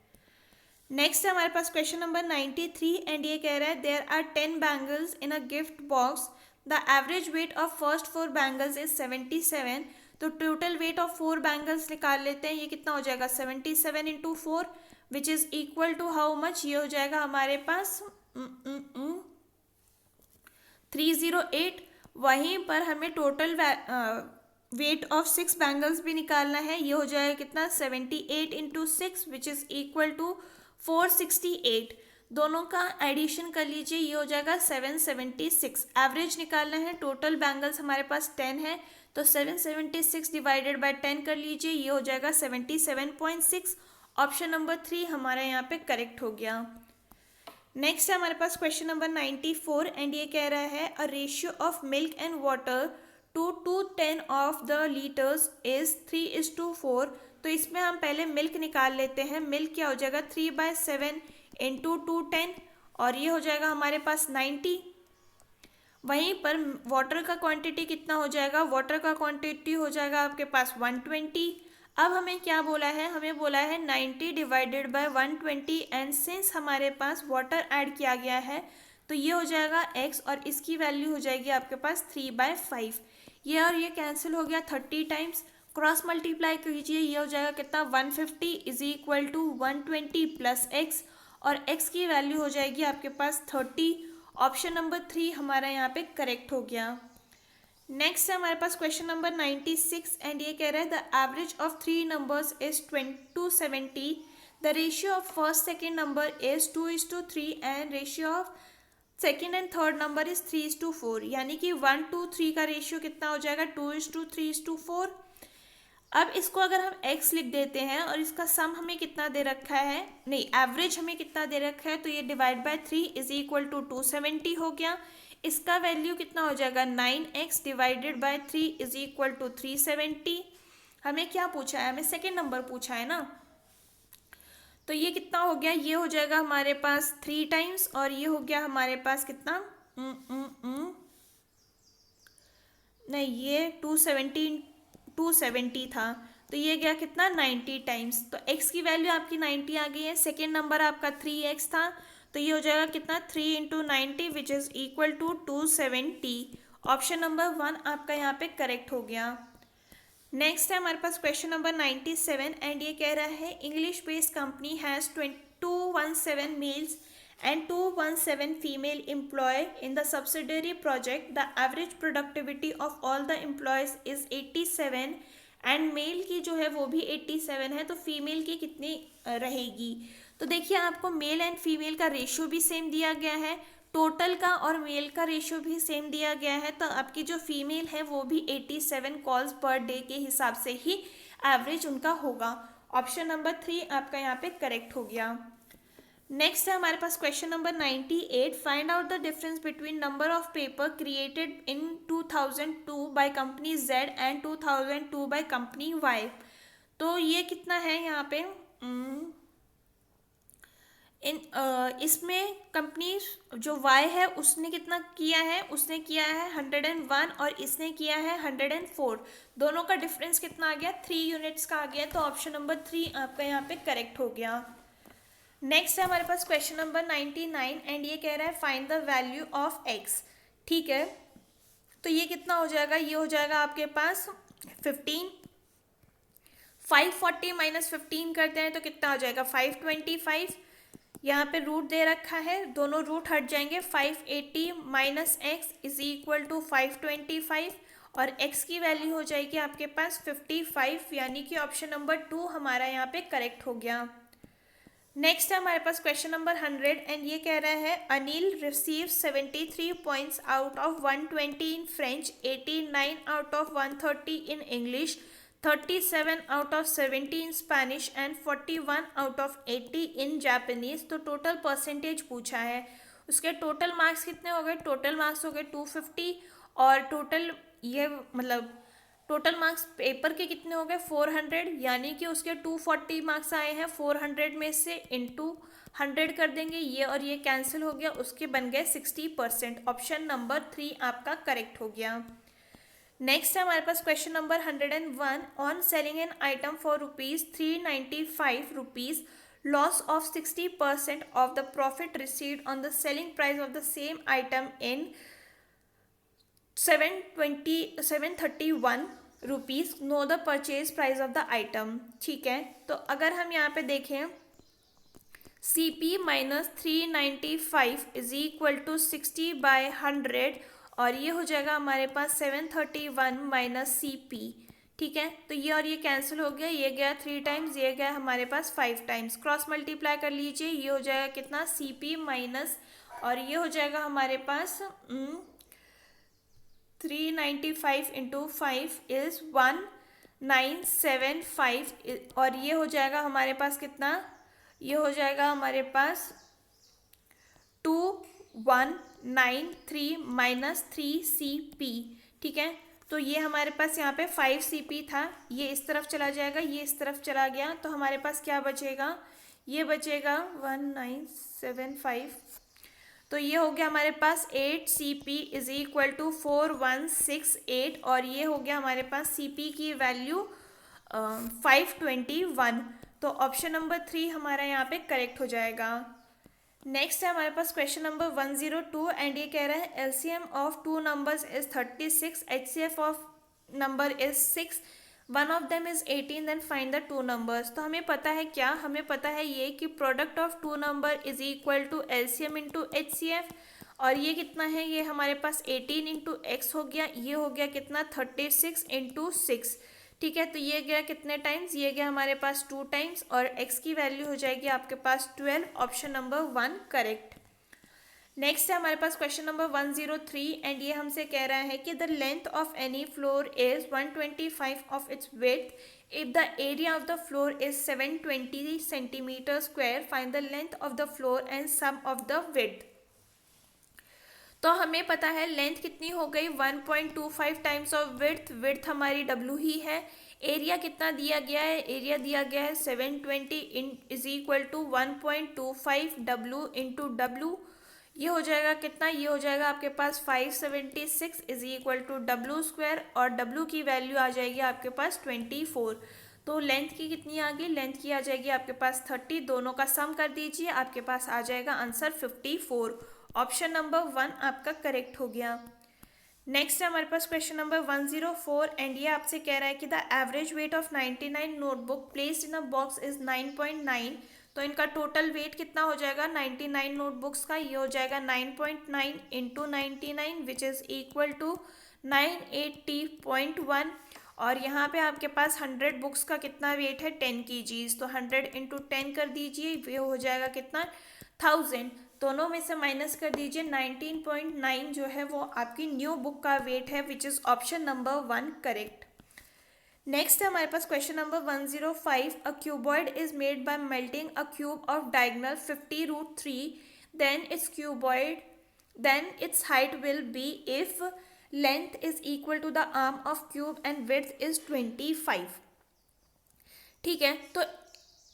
नेक्स्ट है हमारे पास क्वेश्चन नंबर 93 एंड ये कह रहा है there are 10 bangles in a gift box, the average weight of first 4 bangles is 77। तो टोटल वेट ऑफ 4 बैंगल्स निकाल लेते हैं, ये कितना हो जाएगा 77 × 4 which is equal to how much, ये हो जाएगा हमारे पास 308। वहीं पर हमें टोटल वेट ऑफ 6 बैंगल्स भी निकालना है, ये हो जाएगा कितना 78 × 6 विच इज इक्वल टू 468। दोनों का एडिशन कर लीजिए, ये हो जाएगा 776। एवरेज निकालना है, टोटल बैंगल्स हमारे पास 10 है, तो 776 डिवाइडेड बाय 10 कर लीजिए, ये हो जाएगा 77.6। ऑप्शन नंबर 3 हमारा यहाँ पे करेक्ट हो गया। नेक्स्ट है हमारे पास क्वेश्चन नंबर 94 एंड ये कह रहा है a ratio of milk and water to 210 of the litres is 3:4। तो इसमें हम पहले मिल्क निकाल लेते हैं। मिल्क क्या हो जाएगा 3/7 × 210 और ये हो जाएगा हमारे पास 90। वहीं पर वाटर का क्वांटिटी कितना हो जाएगा, वाटर का क्वांटिटी हो जाएगा आपके पास 120। अब हमें क्या बोला है, हमें बोला है 90 डिवाइडेड बाय 120 एंड सिंस हमारे पास वाटर ऐड किया गया है तो ये हो जाएगा x और इसकी वैल्यू हो जाएगी आपके पास 3/5। ये और ये कैंसिल हो गया 30 टाइम्स, क्रॉस मल्टीप्लाई कीजिए, ये हो जाएगा कितना 150 इज इक्वल टू 120 + x और x की वैल्यू हो जाएगी आपके पास 30। ऑप्शन नंबर 3 हमारा यहाँ पे करेक्ट हो गया। नेक्स्ट है हमारे पास क्वेश्चन नंबर 96 एंड ये कह रहा है the average of 3 numbers is 270, the ratio of first second number is 2:3 and ratio of second and third number is 3:4, यानी कि 1:3 का रेशियो कितना हो जाएगा, 2:3:4। अब इसको अगर हम x लिख देते हैं और इसका सम हमें कितना दे रखा है, नहीं एवरेज हमें कितना दे रखा है, तो ये divide by 3 is equal to 270 हो गया। इसका वैल्यू कितना हो जाएगा, 9x divided by 3 is equal to 370। हमें क्या पूछा है, हमें सेकेंड नंबर पूछा है ना, तो ये कितना हो गया, ये हो जाएगा हमारे पास 3 टाइम्स और ये हो गया हमारे पास कितना, नहीं ये 270 था, तो ये गया कितना 90 टाइम्स। तो x की वैल्यू आपकी 90 आ गई है। सेकेंड नंबर आपका 3x था, तो ये हो जाएगा कितना 3 into 90 which is equal to 270। Option number 1 आपका यहाँ पे करेक्ट हो गया। नेक्स्ट है हमारे पास क्वेश्चन नंबर 97 एंड ये कह रहा है English based company has 217 males and 217 female employee in the subsidiary project. The average productivity of all the employees is 87 and male की जो है वो भी 87 है, तो फीमेल की कितनी रहेगी। तो देखिए आपको मेल एंड फीमेल का रेशियो भी सेम दिया गया है, टोटल का और मेल का रेशियो भी सेम दिया गया है, तो आपकी जो फीमेल है वो भी 87 कॉल्स पर डे के हिसाब से ही एवरेज उनका होगा। ऑप्शन नंबर 3 आपका यहाँ पे करेक्ट हो गया। नेक्स्ट है हमारे पास question number 98, find out the difference between number of paper created in 2002 by company Z and 2002 by company Y। तो ये कितना है यहाँ पे, इसमें कंपनी जो Y है उसने कितना किया है, उसने किया है 101 और इसने किया है 104। दोनों का डिफरेंस कितना आ गया, 3 यूनिट्स का आ गया, तो ऑप्शन नंबर 3 आपका यहाँ पे करेक्ट हो गया। नेक्स्ट है हमारे पास क्वेश्चन नंबर 99 एंड ये कह रहा है find the value of x। ठीक है, तो ये कितना हो जाएगा, ये हो जाएगा आपके पास 15। 540 माइनस 15 करते हैं तो कितना हो जाएगा 525। यहाँ पे रूट दे रखा है, दोनों रूट हट जाएंगे, 580 minus x is equal to 525 और x की वैल्यू हो जाएगी आपके पास 55, यानी कि ऑप्शन नंबर 2 हमारा यहाँ पे करेक्ट हो गया। नेक्स्ट है हमारे पास क्वेश्चन नंबर 100 एंड ये कह रहा है Anil receive 73 points out of 120 in French, 89 out of 130 in English, 37 out of 70 in Spanish and 41 out of 80 in Japanese. तो टोटल परसेंटेज पूछा है, उसके टोटल मार्क्स कितने हो गए, टोटल मार्क्स हो गए 250 और टोटल ये मतलब टोटल मार्क्स पेपर के कितने हो गए 400, यानी कि उसके 240 मार्क्स आए हैं, 400 में से इंटू 100 कर देंगे, ये और ये कैंसिल हो गया, उसके बन गए 60%। ऑप्शन नंबर 3 आपका करेक्ट हो गया। नेक्स्ट है हमारे पास question number 101, on selling an item for ₹395 loss of 60% of the profit received on the selling price of the same item in 731 rupees, know the purchase price of the item. ठीक है, तो अगर हम यहाँ पे देखें CP minus 395 is equal to 60/100 और ये हो जाएगा हमारे पास 731 माइनस CP। ठीक है, तो ये और ये कैंसिल हो गया, ये गया 3 टाइम्स, ये गया हमारे पास 5 टाइम्स, क्रॉस मल्टीप्लाई कर लीजिए, ये हो जाएगा कितना CP माइनस और ये हो जाएगा हमारे पास 395 इंटू 5 इज 1975 और ये हो जाएगा हमारे पास कितना, ये हो जाएगा हमारे पास 2193 माइनस 3CP। ठीक है, तो ये हमारे पास यहाँ पे 5CP था, ये इस तरफ चला जाएगा, ये इस तरफ चला गया, तो हमारे पास क्या बचेगा, ये बचेगा 1975, तो ये हो गया हमारे पास 8CP इज इक्वल टू 4168 और ये हो गया हमारे पास CP की वैल्यू 521। तो ऑप्शन नंबर 3 हमारा यहाँ पे करेक्ट हो जाएगा। नेक्स्ट है हमारे पास क्वेश्चन नंबर 102 एंड ये कह रहा है LCM of 2 numbers is 36, HCF of number is 6, one of them is 18, then find the 2 numbers. तो हमें पता है क्या, हमें पता है ये कि product of 2 number is equal to LCM into HCF और ये कितना है, ये हमारे पास 18 इंटू x हो गया, ये हो गया कितना 36 इंटू 6। ठीक है, तो ये गया कितने टाइम्स, ये गया हमारे पास 2 टाइम्स और x की वैल्यू हो जाएगी आपके पास 12। Option number 1 correct. नेक्स्ट है हमारे पास क्वेश्चन नंबर 103 एंड ये हमसे कह रहा है कि the length of any floor is 125 of its width if the area of the floor is 720 centimetre square find the length of the floor and sum of the width. तो हमें पता है लेंथ कितनी हो गई 1.25 टाइम्स ऑफ विड्थ, विड्थ हमारी W ही है। एरिया कितना दिया गया है, एरिया दिया गया है 720 is equal to 1.25 W into W. ये हो जाएगा कितना, ये हो जाएगा आपके पास 576 is equal to W square और W की वैल्यू आ जाएगी आपके पास 24। तो लेंथ की कितनी आ गई, लेंथ की आ जाएगी आपके पास 30, दोनों का सम कर दीजिए, आपके पास आ जाएगा आंसर 54। ऑप्शन नंबर 1 आपका करेक्ट हो गया। नेक्स्ट है हमारे पास क्वेश्चन नंबर 104 एंड ये आपसे कह रहा है कि the average weight of 99 notebook placed in a box is 9.9। तो इनका टोटल वेट कितना हो जाएगा 99 नोटबुक्स का, ये हो जाएगा 9.9 into 99 which is equal to 980.1। और यहाँ पे आपके पास 100 बुक्स का कितना वेट है 10 kgs, तो 100 इंटू 10 कर दीजिए, ये हो जाएगा कितना 1000। दोनों में से माइनस कर दीजिए, 19.9 जो है वो आपकी न्यू बुक का वेट है which is option number 1 correct. Next है हमारे पास question number 105 a cuboid is made by melting a cube of diagonal 50√3 then its height will be if length is equal to the arm of cube and width is 25। ठीक है, तो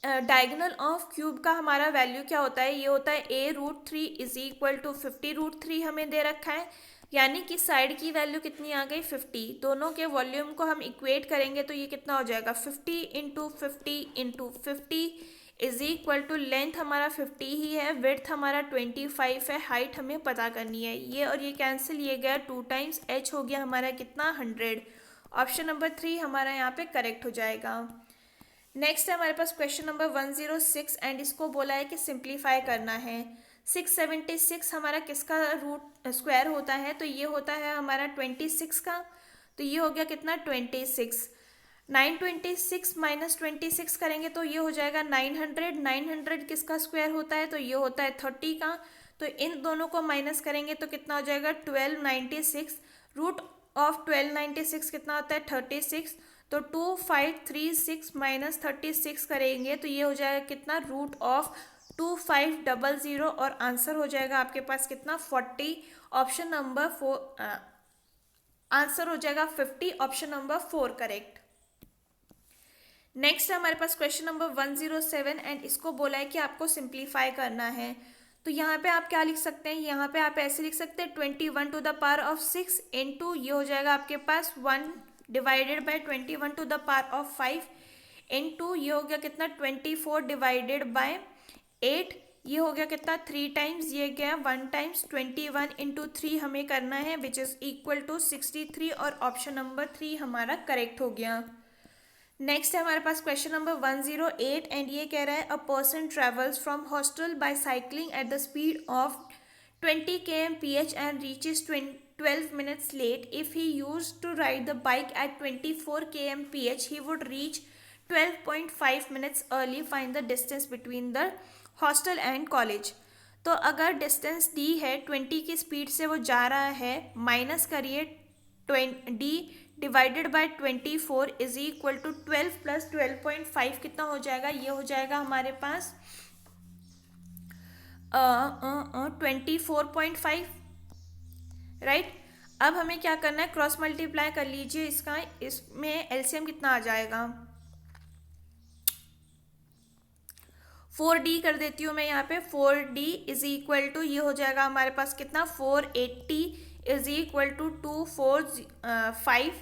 diagonal of cube का हमारा value क्या होता है, ये होता है a√3 इज इक्वल टू 50√3 हमें दे रखा है, यानी कि साइड की वैल्यू कितनी आ गई 50। दोनों के वॉल्यूम को हम इक्वेट करेंगे तो ये कितना हो जाएगा 50 into 50 into 50 is equal to length हमारा 50 ही है, विड्थ हमारा 25 है, हाइट हमें पता करनी है। ये और ये कैंसिल, ये गया 2 टाइम्स h हो गया हमारा कितना 100। ऑप्शन नंबर 3 हमारा यहाँ पे करेक्ट हो जाएगा। नेक्स्ट है हमारे पास क्वेश्चन नंबर 106 एंड इसको बोला है कि सिंप्लीफाई करना है। 676 हमारा किसका रूट स्क्वायर होता है, तो ये होता है हमारा 26 का, तो ये हो गया कितना 26। 926 माइनस 26 करेंगे तो ये हो जाएगा 900। 900 किसका स्क्वायर होता है, तो ये होता है 30 का, तो इन दोनों को माइनस करेंगे तो कितना हो जाएगा 1296। रूट ऑफ 1296 कितना होता है 36, तो 2536 माइनस 36 करेंगे तो ये हो जाएगा कितना रूट ऑफ 2500 और आंसर हो जाएगा आपके पास कितना 40। ऑप्शन नंबर 4 आंसर हो जाएगा 50, ऑप्शन नंबर 4 करेक्ट। नेक्स्ट है हमारे पास क्वेश्चन नंबर 107 एंड इसको बोला है कि आपको सिंप्लीफाई करना है। तो यहाँ पे आप क्या लिख सकते हैं, यहाँ पे आप ऐसे लिख सकते हैं 21 to the power of 6 into ये हो जाएगा आपके पास 1 divided by 21 to the power of 5 into ये हो गया कितना 24 डिवाइडेड बाय 8, ये हो गया कितना 3 टाइम्स, ये गया 1 टाइम्स 21 इंटू 3 हमें करना है विच इज़ इक्वल टू 63 और ऑप्शन नंबर 3 हमारा करेक्ट हो गया। नेक्स्ट है हमारे पास क्वेश्चन नंबर 108 एंड ये कह रहा है a person travels from hostel by cycling at the speed of 20 kmph and reaches 12 minutes late. If he used to ride the bike at 24 kmph, he would reach 12.5 minutes early. Find the distance between the hostel and college. तो अगर distance D है 20 की speed से वो जा रहा है, minus करिए D divided by 24 is equal to 12 plus 12.5 कितना हो जाएगा, ये हो जाएगा हमारे पास 24.5 राइट। अब हमें क्या करना है, क्रॉस मल्टीप्लाई कर लीजिए इसका, इसमें एलसीएम कितना आ जाएगा 4d कर देती हूँ मैं यहाँ पे, 4d इज इक्वल टू ये हो जाएगा हमारे पास कितना 480 इज इक्वल टू 245।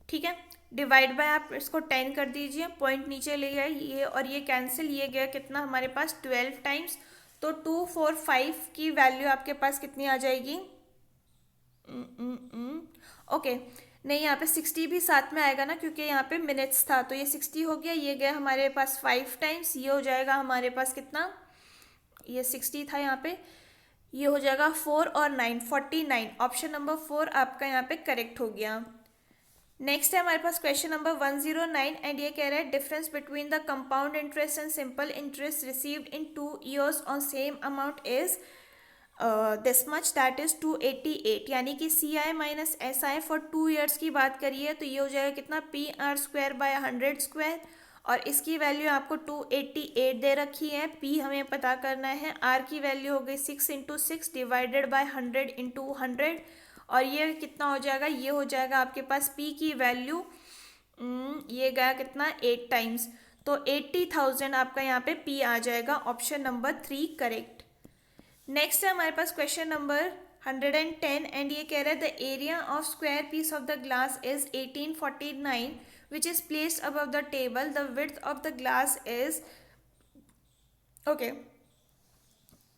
ठीक है, डिवाइड बाय आप इसको 10 कर दीजिए, पॉइंट नीचे ले गया ये और ये कैंसिल, ये गया कितना हमारे पास 12 टाइम्स, तो 245 की वैल्यू आपके पास कितनी आ जाएगी ओके नहीं, यहाँ पे 60 भी साथ में आएगा ना क्योंकि यहाँ पे मिनट्स था, तो ये 60 हो गया, ये गया हमारे पास 5 टाइम्स, ये हो जाएगा हमारे पास कितना, ये 60 था यहाँ पे, ये हो जाएगा 4 और 9 49। ऑप्शन नंबर 4 आपका यहाँ पे करेक्ट हो गया। नेक्स्ट है हमारे पास क्वेश्चन नंबर 109 एंड ये कह रहा है difference between the compound interest and simple interest received in 2 years on same amount is this much that is 288, यानी कि C I minus S I for 2 years की बात करिए तो ये हो जाएगा कितना P R square by 100 square, और इसकी वैल्यू आपको 288 दे रखी है। पी हमें पता करना है, आर की वैल्यू हो गई 6 इंटू 6 डिवाइडेड बाय 100 इंटू 100, और ये कितना हो जाएगा, ये हो जाएगा आपके पास पी की वैल्यू ये गया कितना 8 टाइम्स, तो 80,000 आपका यहाँ पे पी आ जाएगा। Option number 3 correct. नेक्स्ट है हमारे पास क्वेश्चन नंबर 110 एंड ये कह रहा है the area of square piece of the glass is 1849 which is placed above the table. The width of the glass is okay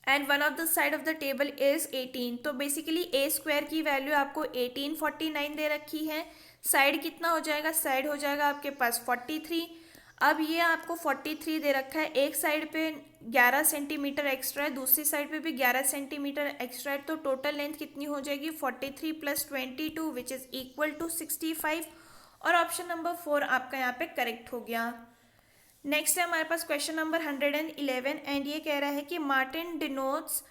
and one of the side of the table is 18. तो basically ए square की value आपको 1849 दे रखी है। Side कितना हो जाएगा, side हो जाएगा आपके पास 43। अब ये आपको 43 दे रखा है, एक साइड पे 11 सेंटीमीटर एक्स्ट्रा है, दूसरी साइड पे भी 11 सेंटीमीटर एक्स्ट्रा है, तो टोटल लेंथ कितनी हो जाएगी 43 plus 22 which is equal to 65, और ऑप्शन नंबर 4 आपका यहाँ पे करेक्ट हो गया। नेक्स्ट है हमारे पास क्वेश्चन नंबर 111 एंड ये कह रहा है कि Martin donates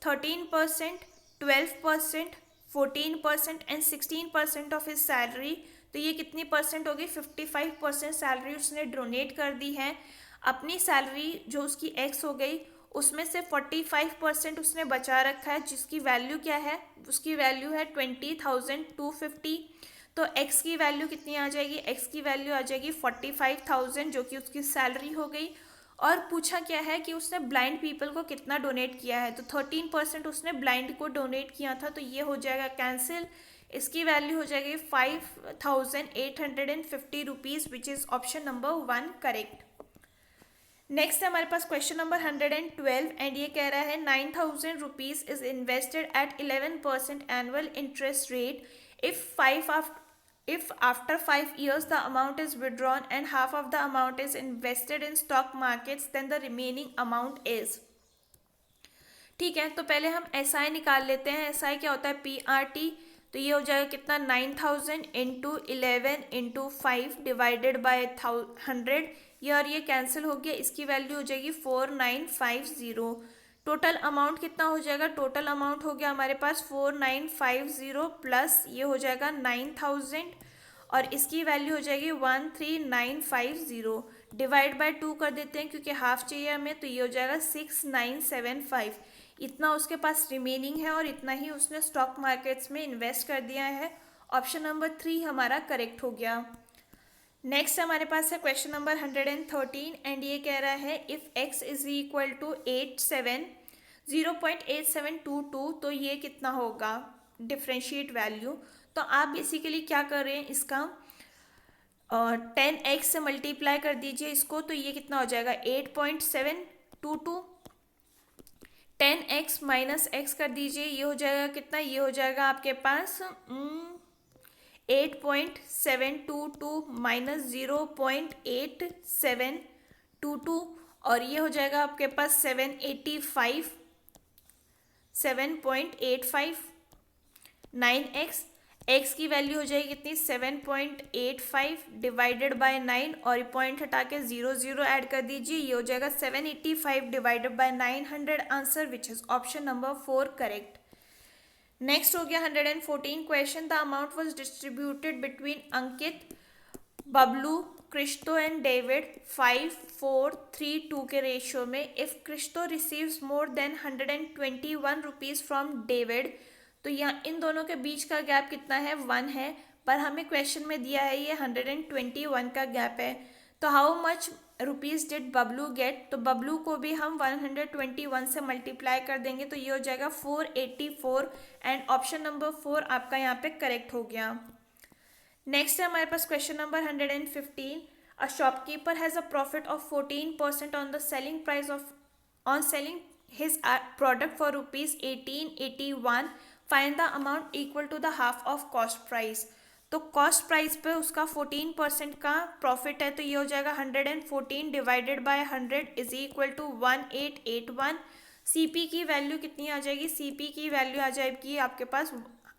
13%, 12%, 14% and 16% of his salary, तो ये कितनी परसेंट होगी, 55% सैलरी उसने डोनेट कर दी है। अपनी सैलरी जो उसकी एक्स हो गई उसमें से 45% उसने बचा रखा है, जिसकी वैल्यू क्या है, उसकी वैल्यू है 20,250। तो x की वैल्यू कितनी आ जाएगी, x की वैल्यू आ जाएगी 45,000 जो कि उसकी सैलरी हो गई। और पूछा क्या है कि उसने ब्लाइंड पीपल को कितना डोनेट किया है, तो 13% उसने ब्लाइंड को डोनेट किया था, तो ये हो जाएगा कैंसिल। इसकी वैल्यू हो जाएगी 5,850 rupees which is option number 1 correct. Next है हमारे पास क्वेश्चन नंबर 112 एंड ये कह रहा है 9,000 rupees is invested at 11% annual interest rate if after 5 years the amount is withdrawn and half of the amount is invested in stock markets then the remaining amount is। ठीक है, तो पहले हम S I निकाल लेते हैं। S I क्या होता है, पी आर टी, तो ये हो जाएगा कितना 9,000 इंटू 11 इंटू 5 डिवाइडेड बाई 100, ये और ये कैंसिल हो गया, इसकी वैल्यू हो जाएगी 4950। टोटल अमाउंट कितना हो जाएगा, टोटल अमाउंट हो गया हमारे पास 4950 प्लस ये हो जाएगा 9,000 और इसकी वैल्यू हो जाएगी 13,950, डिवाइड बाय 2 कर देते हैं क्योंकि हाफ चाहिए हमें, तो ये हो जाएगा 6,975। इतना उसके पास रिमेनिंग है और इतना ही उसने स्टॉक मार्केट्स में इन्वेस्ट कर दिया है। ऑप्शन नंबर 3 हमारा करेक्ट हो गया। नेक्स्ट हमारे पास है क्वेश्चन नंबर 113 एंड ये कह रहा है if x is equal to 0.8722, तो ये कितना होगा डिफ्रेंशिएट वैल्यू। तो आप बेसिकली क्या कर रहे हैं, इसका 10x से मल्टीप्लाई कर दीजिए इसको, तो ये कितना हो जाएगा 8.722। 10x माइनस x कर दीजिए, ये हो जाएगा कितना, ये हो जाएगा आपके पास 8.722 माइनस 0.8722 और ये हो जाएगा आपके पास 7.85 9x, x की वैल्यू हो जाएगी कितनी 7.85 डिवाइडेड बाय 9 और पॉइंट हटा के 0 ऐड कर दीजिए, ये हो जाएगा 785 divided by 900 answer which is option number 4 correct. Next हो गया 114 question, the amount was distributed between Ankit, Bablu, Christo and David 5:4:3:2 के रेशियो में। If Christo receives more than 121 rupees from David, तो यहाँ इन दोनों के बीच का गैप कितना है 1 है, पर हमें क्वेश्चन में दिया है ये 121 का गैप है। तो how much rupees did Bablu get, तो बबलू को भी हम 121 से मल्टीप्लाई कर देंगे, तो ये हो जाएगा 484 एंड ऑप्शन नंबर 4 आपका यहाँ पे करेक्ट हो गया। नेक्स्ट है हमारे पास question number 115, a shopkeeper has a profit of 14% on the selling price on selling his product for ₹1881, find the amount equal to the half of cost price. तो cost price पे उसका 14% का profit है, तो ये हो जाएगा 114 divided by 100 is equal to 1881। CP की वैल्यू कितनी आ जाएगी, सीपी की वैल्यू आ जाएगी आपके पास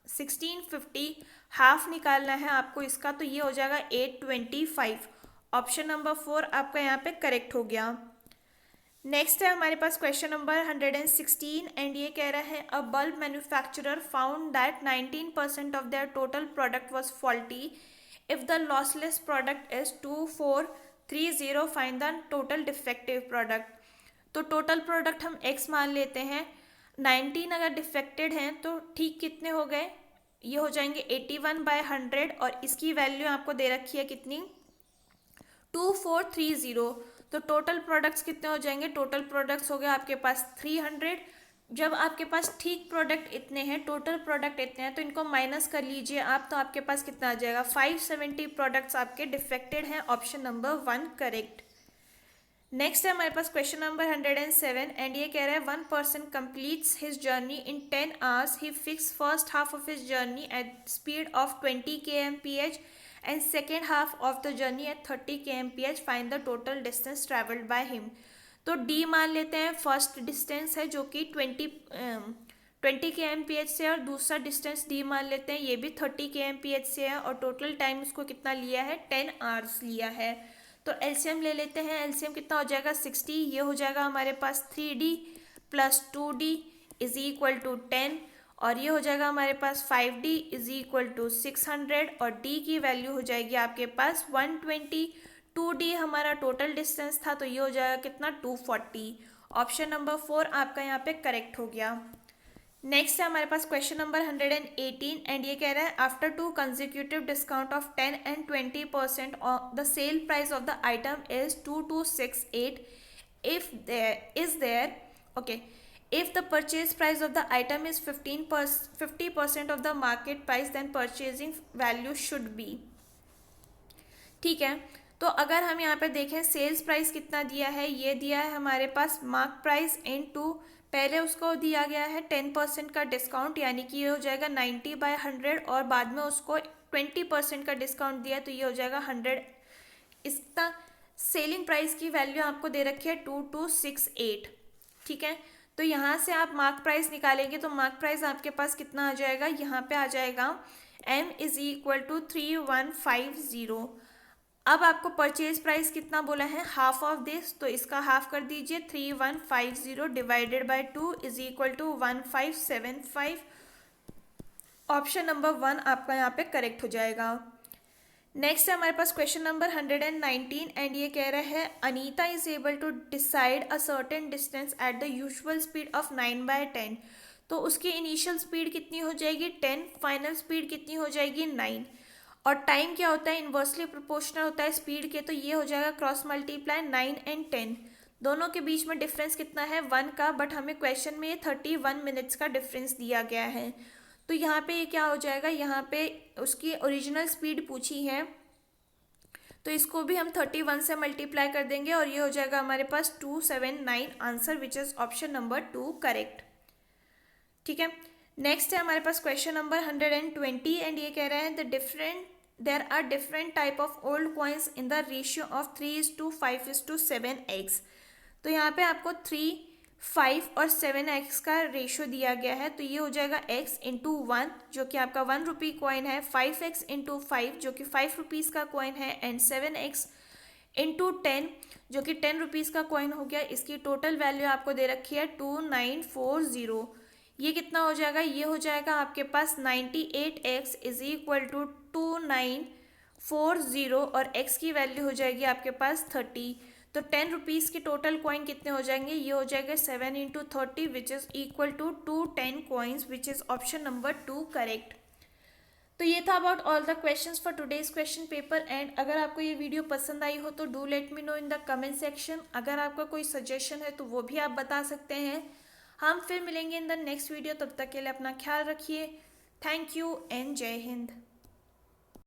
1650 हाफ निकालना है आपको इसका, तो ये हो जाएगा 825। ऑप्शन नंबर 4 आपका यहाँ पे करेक्ट हो गया। नेक्स्ट है हमारे पास क्वेश्चन नंबर 116 एंड ये कह रहा है अ bulb manufacturer found that 19% of their total product was faulty. If the lossless product is 2430 find the total defective product. तो टोटल प्रोडक्ट हम x मान लेते हैं, 19 अगर डिफेक्टेड हैं तो ठीक कितने हो गए, ये हो जाएंगे 81/100 और इसकी वैल्यू आपको दे रखी है कितनी 2430। तो टोटल प्रोडक्ट्स कितने हो जाएंगे, टोटल प्रोडक्ट्स हो गए आपके पास 300। जब आपके पास ठीक प्रोडक्ट इतने हैं, टोटल प्रोडक्ट इतने हैं, तो इनको माइनस कर लीजिए आप, तो आपके पास कितना आ जाएगा 570 प्रोडक्ट्स आपके डिफेक्टेड हैं। Option number 1 correct. नेक्स्ट है हमारे पास क्वेश्चन नंबर 107 एंड ये कह रहा है one person completes his journey in 10 hours. He fix first half of his journey at speed of 20 kmph and second half of the journey at 30 kmph. Find the total distance traveled by him. तो D मान लेते हैं first distance है जो कि 20 kmph से, और दूसरा डिस्टेंस D मान लेते हैं ये भी 30 kmph से है, और टोटल टाइम उसको कितना लिया है 10 आवर्स लिया है। तो एलसीएम ले लेते हैं, एलसीएम कितना हो जाएगा 60, ये हो जाएगा हमारे पास 3D + 2D is equal to 10, और ये हो जाएगा हमारे पास 5D इज इक्वल टू 600, और D की वैल्यू हो जाएगी आपके पास 120। 2D हमारा टोटल डिस्टेंस था, तो ये हो जाएगा कितना 240। ऑप्शन नंबर 4 आपका यहाँ पे करेक्ट हो गया। नेक्स्ट है हमारे पास क्वेश्चन नंबर 118 एंड ये कह रहा है after 2 consecutive discount of 10 and 20% the sale price of the item is 2268। If there okay if the purchase price of the item is 50% of the market price then purchasing value should be। ठीक है, तो अगर हम यहाँ पे देखें sales price कितना दिया है, ये दिया है हमारे पास मार्क प्राइस इनटू पहले उसको दिया गया है 10% का डिस्काउंट, यानी कि ये हो जाएगा 90/100, और बाद में उसको 20% का डिस्काउंट दिया तो ये हो जाएगा 100। इसका सेलिंग प्राइस की वैल्यू आपको दे रखी है 2268। ठीक है, तो यहाँ से आप मार्क प्राइस निकालेंगे तो मार्क प्राइस आपके पास कितना आ जाएगा, यहाँ पे आ जाएगा m इज इक्वल टू 3150। अब आपको परचेज प्राइस कितना बोला है, हाफ ऑफ दिस, तो इसका हाफ कर दीजिए 3150 divided by 2 is equal to 1575। Option number 1 आपका यहाँ पे करेक्ट हो जाएगा। नेक्स्ट है हमारे पास क्वेश्चन नंबर 119 एंड ये कह रहा है Anita is able to decide a certain distance at the usual speed of 9/10। तो उसकी इनिशियल स्पीड कितनी हो जाएगी 10, फाइनल स्पीड कितनी हो जाएगी 9, और टाइम क्या होता है इन्वर्सली प्रोपोर्शनल होता है स्पीड के, तो ये हो जाएगा क्रॉस मल्टीप्लाई 9 and 10। दोनों के बीच में डिफरेंस कितना है 1 का, बट हमें क्वेश्चन में 31 मिनट्स का डिफरेंस दिया गया है। तो यहाँ पे ये क्या हो जाएगा, यहाँ पे उसकी ओरिजिनल स्पीड पूछी है, तो इसको भी हम 31 से मल्टीप्लाई कर देंगे और ये हो जाएगा हमारे पास 279 answer, which is option number 2 correct. ठीक है, नेक्स्ट है हमारे पास क्वेश्चन नंबर 120 एंड ये कह रहे हैं there are different type of old coins in the ratio of 3:5:7x। तो यहाँ पे आपको 3, 5 और 7x का रेशियो दिया गया है, तो ये हो जाएगा x इंटू 1 जो कि आपका 1 रुपी कॉइन है, 5x इंटू 5 जो कि 5 रुपीज़ का कॉइन है, एंड 7x इंटू 10 जो कि 10 रुपीज़ का कॉइन हो गया। इसकी टोटल वैल्यू आपको दे रखी है 2940। ये कितना हो जाएगा, ये हो जाएगा आपके पास 98x इज इक्वल टू 2940, और x की वैल्यू हो जाएगी आपके पास 30। तो 10 रुपीज़ के टोटल कॉइन कितने हो जाएंगे, ये हो जाएगा 7 into 30 which is equal to 210 coins, which is option number 2 correct. तो ये था about all the questions for today's question paper. And अगर आपको ये वीडियो पसंद आई हो तो do let me know in the comment section. अगर आपका कोई सजेशन है तो वो भी आप बता सकते हैं। हम फिर मिलेंगे इन द नेक्स्ट वीडियो, तब तक के लिए अपना ख्याल रखिए। थैंक यू एंड जय हिंद।